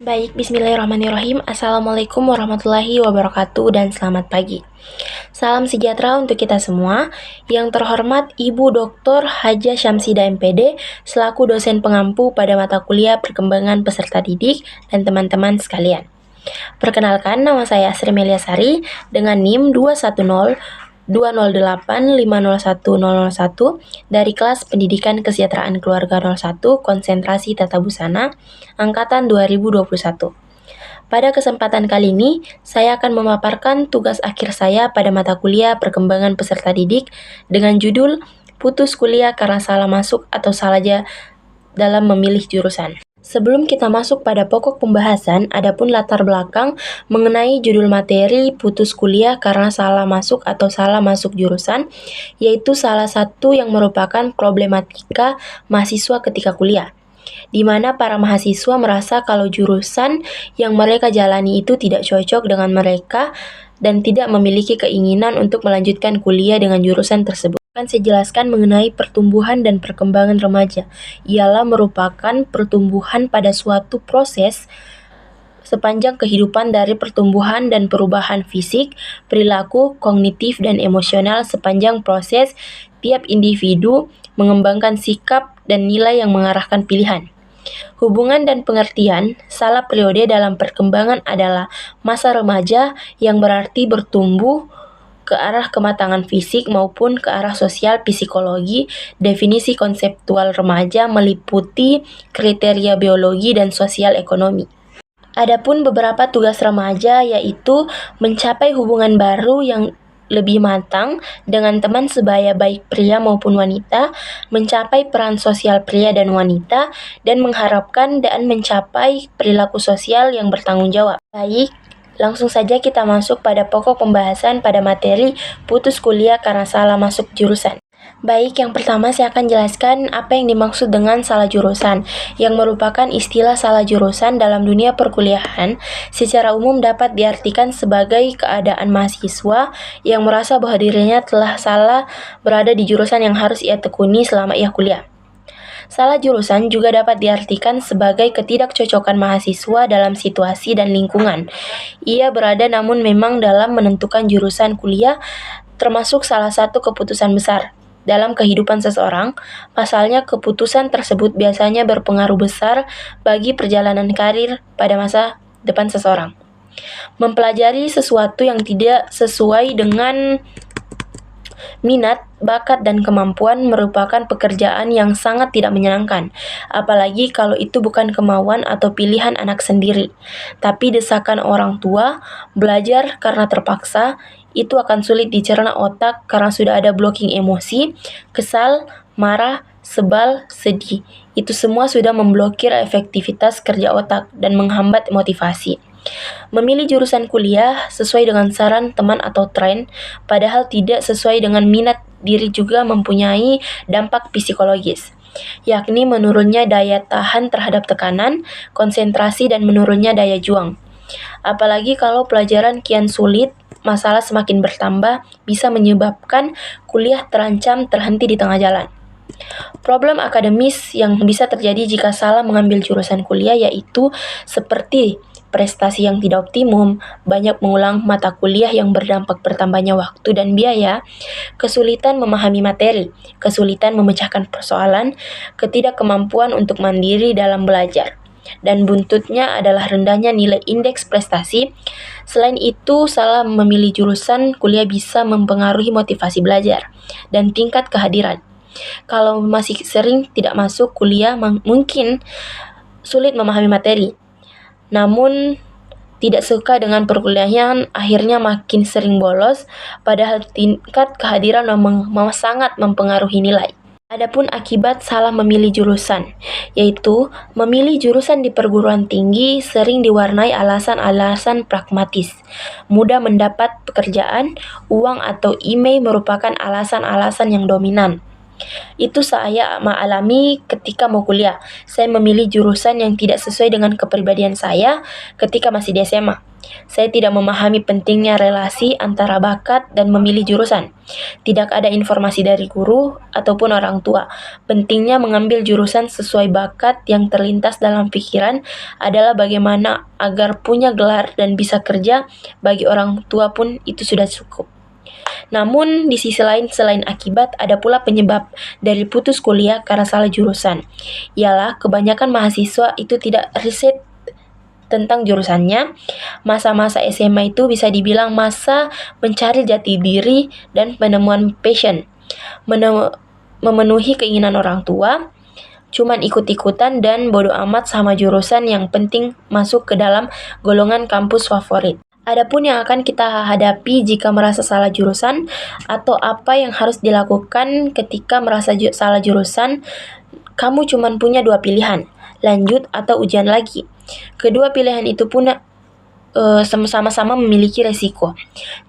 Baik, bismillahirrahmanirrahim. Assalamualaikum warahmatullahi wabarakatuh dan selamat pagi. Salam sejahtera untuk kita semua. Yang terhormat Ibu Dr. Haja Syamsida MPD selaku dosen pengampu pada mata kuliah perkembangan peserta didik dan teman-teman sekalian. Perkenalkan, nama saya Sri Meliasari dengan NIM 210-208-501-001 dari kelas Pendidikan Kesejahteraan Keluarga 01 Konsentrasi Tata Busana Angkatan 2021. Pada kesempatan kali ini, saya akan memaparkan tugas akhir saya pada mata kuliah Perkembangan Peserta Didik dengan judul Putus Kuliah Karena Salah Masuk atau Salah dalam Memilih Jurusan. Sebelum kita masuk pada pokok pembahasan, adapun latar belakang mengenai judul materi putus kuliah karena salah masuk atau salah masuk jurusan, yaitu salah satu yang merupakan problematika mahasiswa ketika kuliah, di mana para mahasiswa merasa kalau jurusan yang mereka jalani itu tidak cocok dengan mereka dan tidak memiliki keinginan untuk melanjutkan kuliah dengan jurusan tersebut. Akan saya jelaskan mengenai pertumbuhan dan perkembangan remaja. Ialah merupakan pertumbuhan pada suatu proses sepanjang kehidupan dari pertumbuhan dan perubahan fisik, perilaku, kognitif, dan emosional sepanjang proses tiap individu mengembangkan sikap dan nilai yang mengarahkan pilihan. Hubungan dan pengertian salah periode dalam perkembangan adalah masa remaja yang berarti bertumbuh ke arah kematangan fisik maupun ke arah sosial psikologi. Definisi konseptual remaja meliputi kriteria biologi dan sosial ekonomi. Adapun beberapa tugas remaja yaitu mencapai hubungan baru yang lebih matang dengan teman sebaya baik pria maupun wanita, mencapai peran sosial pria dan wanita, dan mengharapkan dan mencapai perilaku sosial yang bertanggung jawab. Baik, langsung saja kita masuk pada pokok pembahasan pada materi putus kuliah karena salah masuk jurusan. Baik, yang pertama saya akan jelaskan apa yang dimaksud dengan salah jurusan, yang merupakan istilah salah jurusan dalam dunia perkuliahan. Secara umum dapat diartikan sebagai keadaan mahasiswa yang merasa bahwa dirinya telah salah berada di jurusan yang harus ia tekuni selama ia kuliah. Salah jurusan juga dapat diartikan sebagai ketidakcocokan mahasiswa dalam situasi dan lingkungan ia berada, namun memang dalam menentukan jurusan kuliah termasuk salah satu keputusan besar dalam kehidupan seseorang. Pasalnya, keputusan tersebut biasanya berpengaruh besar bagi perjalanan karir pada masa depan seseorang. Mempelajari sesuatu yang tidak sesuai dengan minat, bakat, dan kemampuan merupakan pekerjaan yang sangat tidak menyenangkan, apalagi kalau itu bukan kemauan atau pilihan anak sendiri, tapi desakan orang tua. Belajar karena terpaksa, itu akan sulit dicerna otak karena sudah ada blocking emosi, kesal, marah, sebal, sedih. Itu semua sudah memblokir efektivitas kerja otak dan menghambat motivasi. Memilih jurusan kuliah sesuai dengan saran teman atau tren, padahal tidak sesuai dengan minat diri juga mempunyai dampak psikologis, yakni menurunnya daya tahan terhadap tekanan, konsentrasi, dan menurunnya daya juang. Apalagi kalau pelajaran kian sulit, masalah semakin bertambah, bisa menyebabkan kuliah terancam terhenti di tengah jalan. Problem akademis yang bisa terjadi jika salah mengambil jurusan kuliah yaitu seperti prestasi yang tidak optimum, banyak mengulang mata kuliah yang berdampak bertambahnya waktu dan biaya, kesulitan memahami materi, kesulitan memecahkan persoalan, ketidakkemampuan untuk mandiri dalam belajar, dan buntutnya adalah rendahnya nilai indeks prestasi. Selain itu, salah memilih jurusan kuliah bisa mempengaruhi motivasi belajar dan tingkat kehadiran. Kalau masih sering tidak masuk kuliah, mungkin sulit memahami materi, namun tidak suka dengan perkuliahan, akhirnya makin sering bolos, padahal tingkat kehadiran memang sangat mempengaruhi nilai. Adapun akibat salah memilih jurusan, yaitu memilih jurusan di perguruan tinggi sering diwarnai alasan-alasan pragmatis. Mudah mendapat pekerjaan, uang, atau email merupakan alasan-alasan yang dominan. Itu saya alami ketika mau kuliah. Saya memilih jurusan yang tidak sesuai dengan kepribadian saya ketika masih di SMA. Saya tidak memahami pentingnya relasi antara bakat dan memilih jurusan. Tidak ada informasi dari guru ataupun orang tua. Pentingnya mengambil jurusan sesuai bakat yang terlintas dalam pikiran adalah bagaimana agar punya gelar dan bisa kerja. Bagi orang tua pun itu sudah cukup. Namun, di sisi lain, selain akibat, ada pula penyebab dari putus kuliah karena salah jurusan. Ialah kebanyakan mahasiswa itu tidak riset tentang jurusannya. Masa-masa SMA itu bisa dibilang masa mencari jati diri dan penemuan passion. Memenuhi keinginan orang tua, cuman ikut-ikutan dan bodo amat sama jurusan, yang penting masuk ke dalam golongan kampus favorit. Adapun yang akan kita hadapi jika merasa salah jurusan atau apa yang harus dilakukan ketika merasa salah jurusan, kamu cuma punya dua pilihan, lanjut atau ujian lagi. Kedua pilihan itu pun sama-sama memiliki resiko.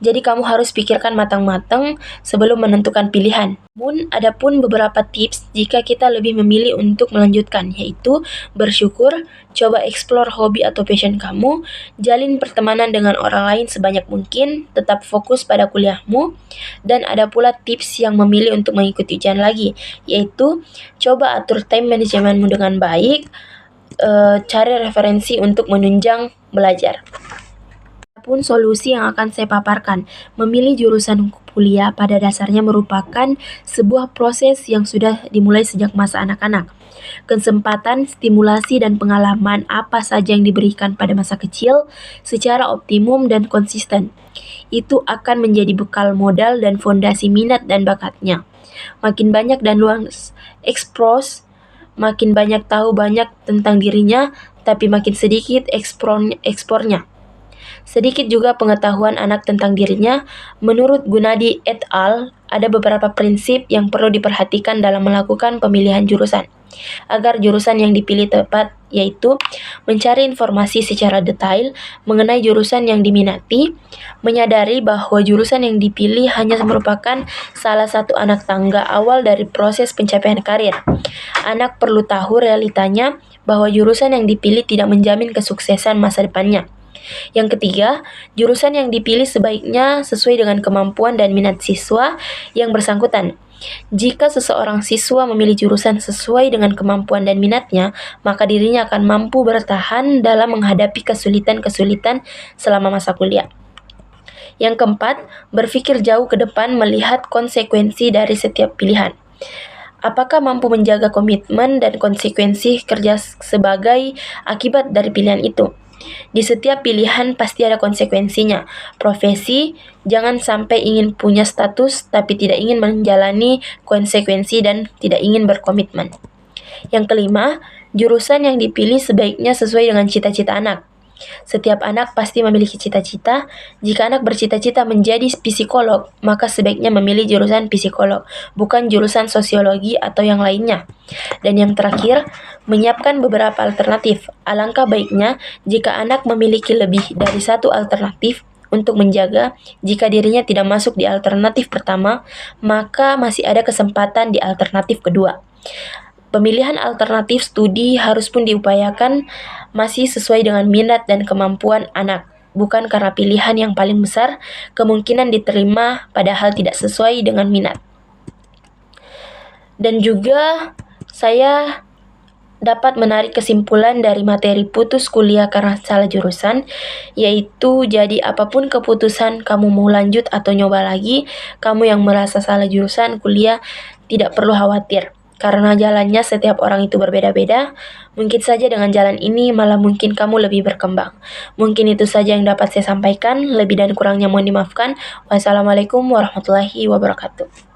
Jadi kamu harus pikirkan matang-matang sebelum menentukan pilihan. Namun, ada pun beberapa tips jika kita lebih memilih untuk melanjutkan, yaitu bersyukur, coba explore hobi atau passion kamu, jalin pertemanan dengan orang lain sebanyak mungkin, tetap fokus pada kuliahmu, dan ada pula tips yang memilih untuk mengikuti ujian lagi, yaitu coba atur time manajemenmu dengan baik, cari referensi untuk menunjang belajar. Pun solusi yang akan saya paparkan, memilih jurusan kuliah pada dasarnya merupakan sebuah proses yang sudah dimulai sejak masa anak-anak. Kesempatan, stimulasi, dan pengalaman apa saja yang diberikan pada masa kecil secara optimum dan konsisten, itu akan menjadi bekal modal dan fondasi minat dan bakatnya. Makin banyak dan luas expose, makin banyak tahu banyak tentang dirinya, tapi makin sedikit ekspornya. Sedikit juga pengetahuan anak tentang dirinya. Menurut Gunadi et al., ada beberapa prinsip yang perlu diperhatikan dalam melakukan pemilihan jurusan agar jurusan yang dipilih tepat, yaitu mencari informasi secara detail mengenai jurusan yang diminati, menyadari bahwa jurusan yang dipilih hanya merupakan salah satu anak tangga awal dari proses pencapaian karir. Anak perlu tahu realitanya bahwa jurusan yang dipilih tidak menjamin kesuksesan masa depannya. Yang ketiga, jurusan yang dipilih sebaiknya sesuai dengan kemampuan dan minat siswa yang bersangkutan. Jika seseorang siswa memilih jurusan sesuai dengan kemampuan dan minatnya, maka dirinya akan mampu bertahan dalam menghadapi kesulitan-kesulitan selama masa kuliah. Yang keempat, berpikir jauh ke depan melihat konsekuensi dari setiap pilihan. Apakah mampu menjaga komitmen dan konsekuensi kerja sebagai akibat dari pilihan itu? Di setiap pilihan pasti ada konsekuensinya. Profesi, jangan sampai ingin punya status tapi tidak ingin menjalani konsekuensi dan tidak ingin berkomitmen. Yang kelima, jurusan yang dipilih sebaiknya sesuai dengan cita-cita anak. Setiap anak pasti memiliki cita-cita. Jika anak bercita-cita menjadi psikolog, maka sebaiknya memilih jurusan psikolog, bukan jurusan sosiologi atau yang lainnya. Dan yang terakhir, menyiapkan beberapa alternatif. Alangkah baiknya jika anak memiliki lebih dari satu alternatif untuk menjaga jika dirinya tidak masuk di alternatif pertama, maka masih ada kesempatan di alternatif kedua. Pemilihan alternatif studi harus pun diupayakan masih sesuai dengan minat dan kemampuan anak, bukan karena pilihan yang paling besar kemungkinan diterima padahal tidak sesuai dengan minat. Dan juga saya dapat menarik kesimpulan dari materi putus kuliah karena salah jurusan, yaitu jadi apapun keputusan kamu mau lanjut atau nyoba lagi, kamu yang merasa salah jurusan kuliah tidak perlu khawatir. Karena jalannya setiap orang itu berbeda-beda, mungkin saja dengan jalan ini malah mungkin kamu lebih berkembang. Mungkin itu saja yang dapat saya sampaikan, lebih dan kurangnya mohon dimaafkan. Wassalamualaikum warahmatullahi wabarakatuh.